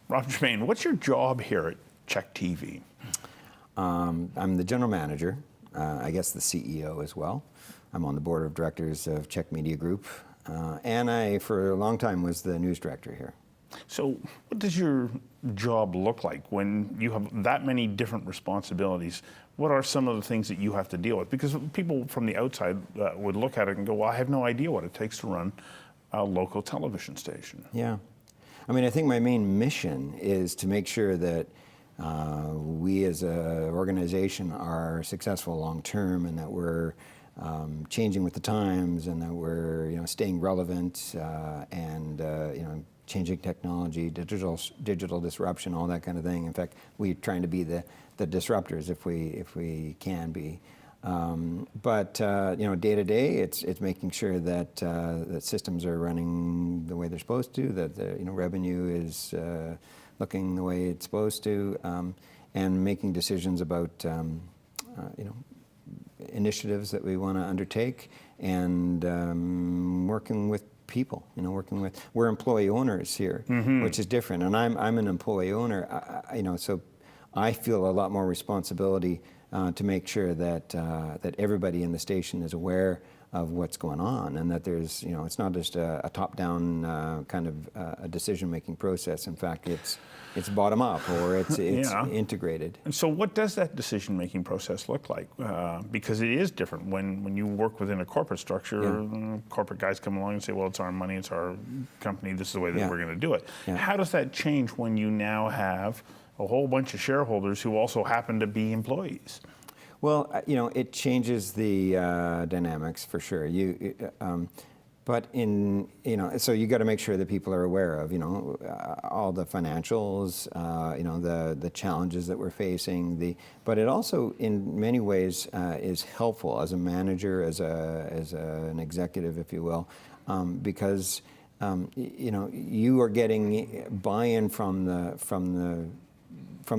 Rob Germain, what's your job here at Check TV? I'm the general manager, I guess the CEO as well. I'm on the board of directors of Check Media Group, and I, for a long time, was the news director here. So what does your job look like when you have that many different responsibilities? What are some of the things that you have to deal with? Because people from the outside would look at it and go, well, I have no idea what it takes to run a local television station. Yeah. I mean, I think my main mission is to make sure that we as an organization are successful long term, and that we're changing with the times, and that we're staying relevant, and changing technology, digital disruption, all that kind of thing. In fact, we're trying to be the disruptors if we can be. But day to day, it's making sure that that systems are running the way they're supposed to, that the revenue is looking the way it's supposed to, and making decisions about initiatives that we want to undertake, and working with people. We're employee owners here, which is different, and I'm an employee owner. So I feel a lot more responsibility to make sure that that everybody in the station is aware of what's going on, and that there's it's not just a top-down kind of a decision-making process. In fact, it's bottom up, or it's integrated. And so what does that decision-making process look like? Because it is different when you work within a corporate structure. Corporate guys come along and say, well, it's our money, it's our company, this is the way that we're going to do it. How does that change when you now have a whole bunch of shareholders who also happen to be employees? Well, it changes the dynamics for sure. But so you got to make sure that people are aware of, all the financials, the challenges that we're facing. But it also, in many ways, is helpful as a manager, as an executive, if you will, because you are getting buy-in from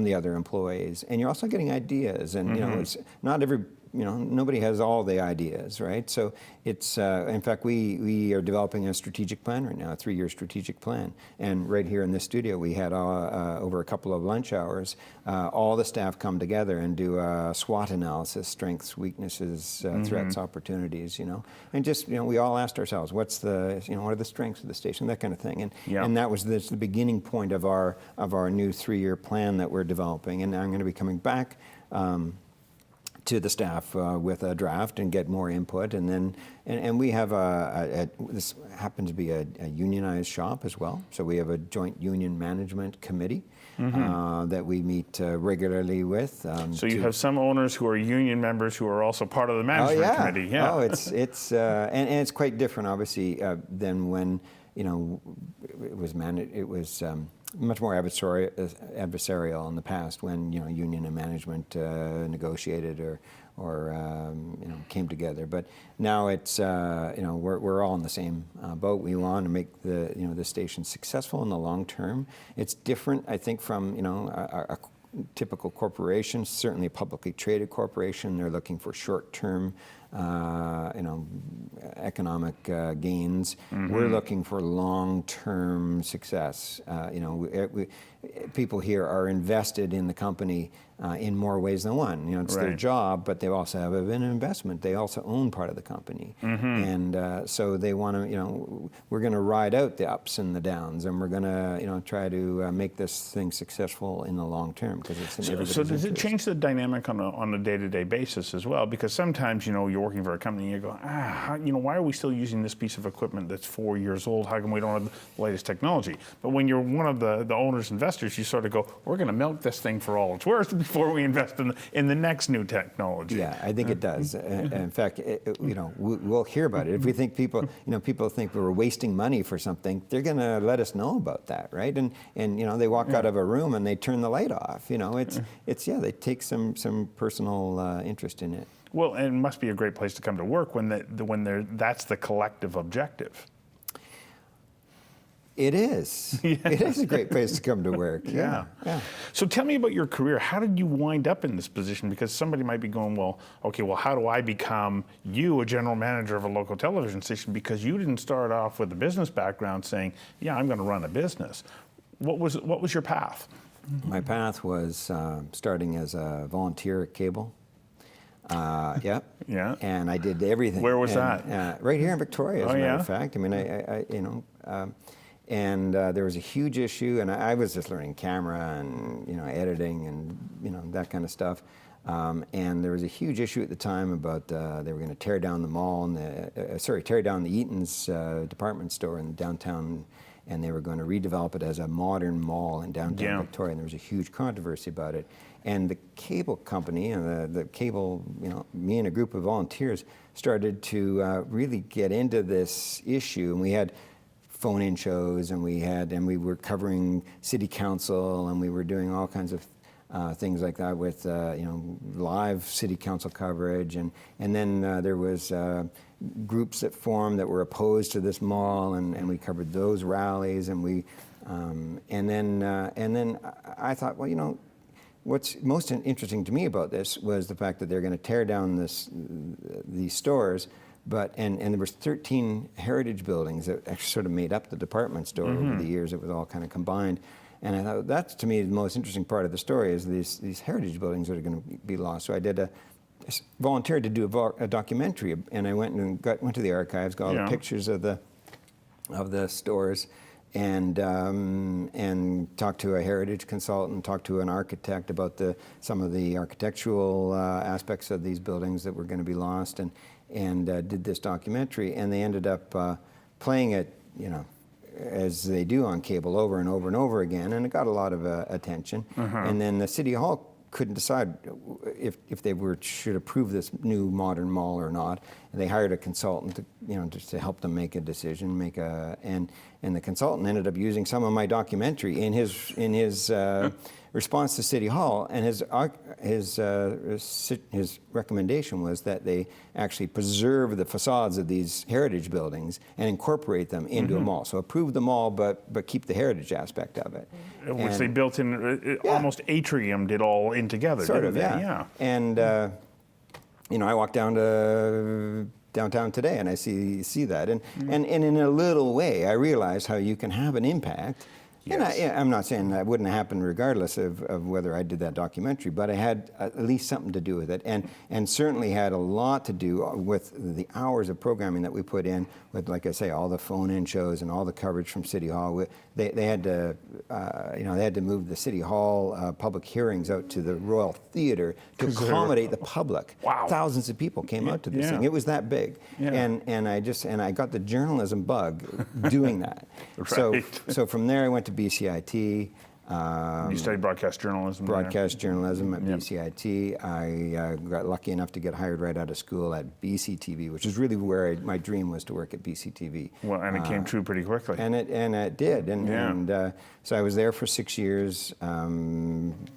the other employees, and you're also getting ideas, and it's not every nobody has all the ideas, right? So it's in fact we are developing a strategic plan right now, a 3-year strategic plan, and right here in this studio we had over a couple of lunch hours all the staff come together and do a SWOT analysis: strengths, weaknesses, threats, opportunities, and just we all asked ourselves, what's the what are the strengths of the station, that kind of thing, and that was the beginning point of our new 3-year plan that we're developing. And I'm going to be coming back to the staff with a draft and get more input, and then we have this happens to be a unionized shop as well, so we have a joint union management committee that we meet regularly with. So you have some owners who are union members who are also part of the management committee. Yeah. Oh, it's and it's quite different, obviously, than when it was much more adversarial in the past, when union and management negotiated or came together. But now it's we're all in the same boat. We want to make the station successful in the long term. It's different, I think, from a typical corporation. Certainly a publicly traded corporation, they're looking for short-term economic gains. We're looking for long-term success. People here are invested in the company in more ways than one. It's their job, but they also have an investment. They also own part of the company, and so they want to. We're going to ride out the ups and the downs, and we're going to try to make this thing successful in the long term, because it's in everybody's So does it interest. change the dynamic on a day-to-day basis as well? Because sometimes you're working for a company and you go, why are we still using this piece of equipment that's 4 years old? How come we don't have the latest technology? But when you're one of the owners, investors, you sort of go, we're going to milk this thing for all it's worth before we invest in the next new technology. Yeah, I think it does. In fact, we'll hear about it. If we think people think we're wasting money for something, they're going to let us know about that, right? And they walk out of a room and they turn the light off. They take some personal interest in it. Well, and it must be a great place to come to work when that's the collective objective. It is. It is a great place to come to work. Yeah. So tell me about your career. How did you wind up in this position? Because somebody might be going, well, how do I become a general manager of a local television station? Because you didn't start off with a business background saying, I'm going to run a business. what was your path? My path was starting as a volunteer at cable. Yeah. Yeah. And I did everything. Where was and, that? Right here in Victoria, as a matter yeah? of fact. I mean, and there was a huge issue, and I was just learning camera and editing and that kind of stuff. And there was a huge issue at the time about they were going to tear down the mall and tear down the Eaton's department store in downtown, and they were going to redevelop it as a modern mall in downtown Victoria. And there was a huge controversy about it. And the cable company and the cable, me and a group of volunteers started to really get into this issue, and we had phone-in shows, and we were covering city council, and we were doing all kinds of things like that with live city council coverage, and then there was groups that formed that were opposed to this mall, and we covered those rallies, and we and then I thought, well, what's most interesting to me about this was the fact that they're going to tear down these stores. And there was 13 heritage buildings that actually sort of made up the department store over the years. It was all kind of combined. And I thought that's, to me, the most interesting part of the story is these heritage buildings that are going to be lost. So I volunteered to do a documentary, and I went to the archives, got all the pictures of the stores, and talked to a heritage consultant, talked to an architect about some of the architectural aspects of these buildings that were going to be lost, and did this documentary. And they ended up playing it, as they do on cable, over and over and over again, and it got a lot of attention. And then the City Hall couldn't decide if they should approve this new modern mall or not. And they hired a consultant to, just to help them make a decision, and the consultant ended up using some of my documentary in his response to City Hall, and his recommendation was that they actually preserve the facades of these heritage buildings and incorporate them into a mall. So approve the mall, but keep the heritage aspect of it. Which they built in, almost atriumed it all in together, sort didn't of, they? yeah. And I walk down to downtown today, and I see that, and in a little way, I realize how you can have an impact. Yes. And I'm not saying that wouldn't happen regardless of whether I did that documentary, but I had at least something to do with it, and certainly had a lot to do with the hours of programming that we put in, with, like I say, all the phone-in shows and all the coverage from City Hall. They had to move the City Hall public hearings out to the Royal Theatre to accommodate the public. Wow. Thousands of people came out to this thing. It was that big. Yeah. And I got the journalism bug doing that. Right. So from there I went to BCIT. You studied broadcast journalism. Broadcast journalism at BCIT. I got lucky enough to get hired right out of school at BCTV, which is really where my dream was, to work at BCTV. Well, and it came true pretty quickly. And it did. And so I was there for 6 years,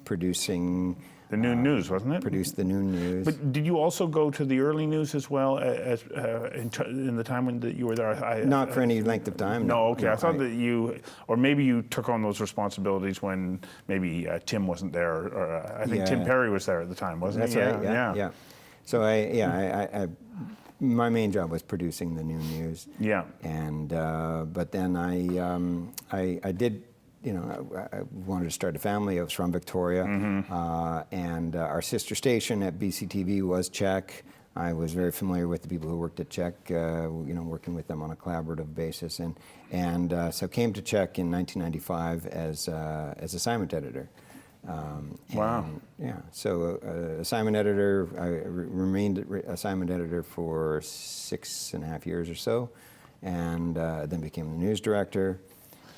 producing. The noon news, wasn't it? Produced the noon news. But did you also go to the early news as well as in the time when you were there? Not for any length of time. No, okay. I thought that or maybe you took on those responsibilities when maybe Tim wasn't there, or I think Tim Perry was there at the time, wasn't he? That's right. Yeah. So I my main job was producing the noon news. Yeah. And but then I did. I wanted to start a family. I was from Victoria, and our sister station at BCTV was Czech. I was very familiar with the people who worked at Czech, working with them on a collaborative basis, and so came to Czech in 1995 as assignment editor. Wow. Yeah. So assignment editor. I remained assignment editor for 6.5 years or so, and then became the news director.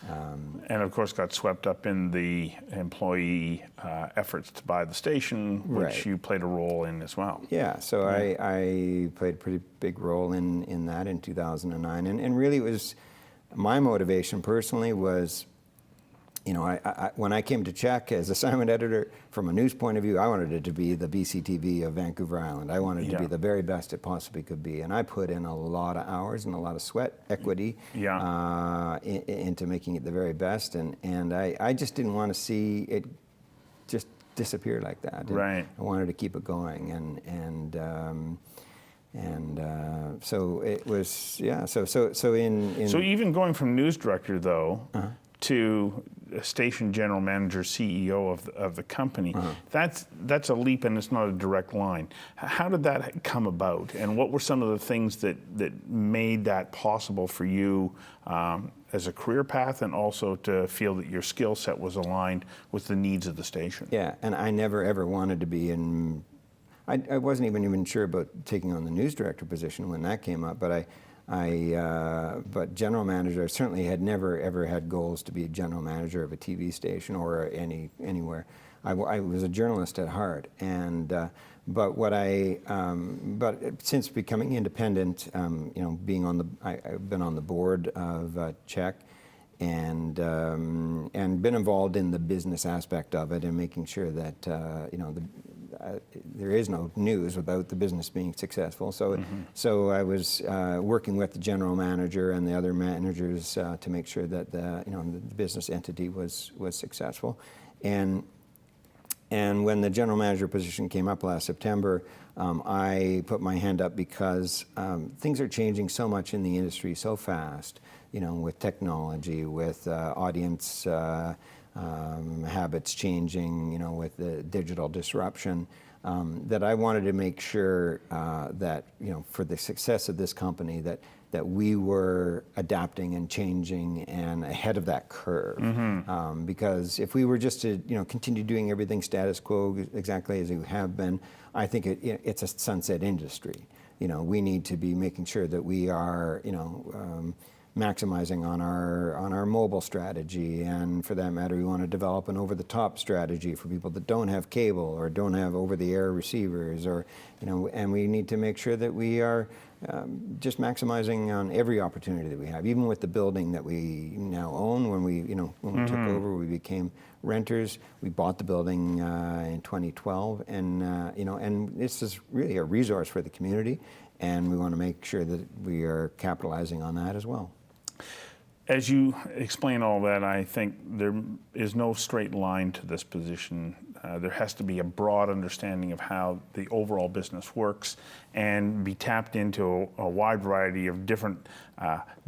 And of course got swept up in the employee efforts to buy the station, which you played a role in as well. Yeah, so I played a pretty big role in that in 2009. And really it was, my motivation personally was, when I came to Czech as assignment editor, from a news point of view, I wanted it to be the BCTV of Vancouver Island. I wanted it to be the very best it possibly could be. And I put in a lot of hours and a lot of sweat equity into making it the very best. And I just didn't want to see it just disappear like that. Right. I wanted to keep it going. So it was, So even going from news director, though, to a station general manager, CEO of the company. That's a leap, and it's not a direct line. How did that come about, and what were some of the things that made that possible for you as a career path, and also to feel that your skill set was aligned with the needs of the station? Yeah, and I never ever wanted to be in. I wasn't even sure about taking on the news director position when that came up, but but general manager, I certainly had never ever had goals to be a general manager of a TV station or anywhere. I was a journalist at heart, and but since becoming independent, being I've been on the board of Czech, and been involved in the business aspect of it and making sure that there is no news without the business being successful. So I was working with the general manager and the other managers to make sure that the business entity was successful. And when the general manager position came up last September, I put my hand up because things are changing so much in the industry so fast, with technology, with audience habits changing, with the digital disruption, that I wanted to make sure that, for the success of this company, that we were adapting and changing and ahead of that curve. Because if we were just to continue doing everything status quo exactly as we have been, I think it's a sunset industry. We need to be making sure that we are maximizing on our mobile strategy, and for that matter, we want to develop an over-the-top strategy for people that don't have cable or don't have over-the-air receivers, or and we need to make sure that we are just maximizing on every opportunity that we have, even with the building that we now own. When we took over, we became renters. We bought the building in 2012, and and this is really a resource for the community, and we want to make sure that we are capitalizing on that as well. As you explain all that, I think there is no straight line to this position. There has to be a broad understanding of how the overall business works and be tapped into a wide variety of different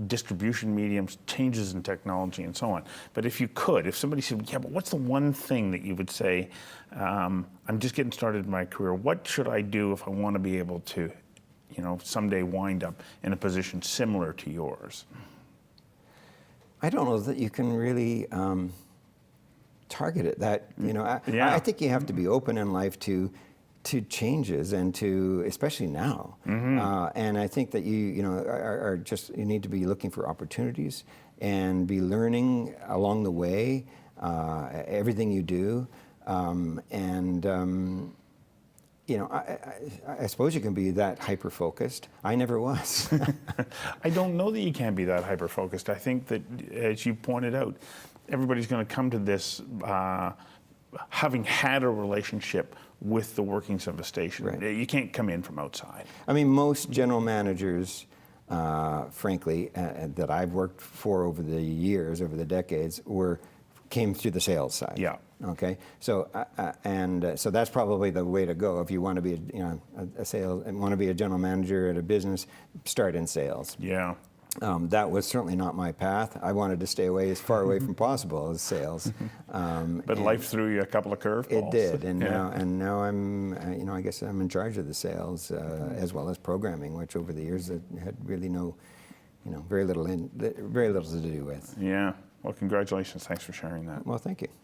distribution mediums, changes in technology, and so on. But if somebody said, yeah, but what's the one thing that you would say, I'm just getting started in my career, what should I do if I want to be able to, someday wind up in a position similar to yours? I don't know that you can really target it. I think you have to be open in life to changes, and especially now. And I think that you need to be looking for opportunities and be learning along the way, everything you do, I suppose you can be that hyper-focused. I never was. I don't know that you can be that hyper-focused. I think that, as you pointed out, everybody's going to come to this having had a relationship with the workings of a station. Right. You can't come in from outside. I mean, most general managers, frankly, that I've worked for over the years, over the decades, came through the sales side. Yeah. Okay. So so that's probably the way to go if you want to be a sales and want to be a general manager at a business. Start in sales. Yeah. That was certainly not my path. I wanted to stay away as far away from possible as sales. But life threw you a couple of curveballs. It did, and now I'm I guess I'm in charge of the sales as well as programming, which over the years had really very little to do with. Yeah. Well, congratulations. Thanks for sharing that. Well, thank you.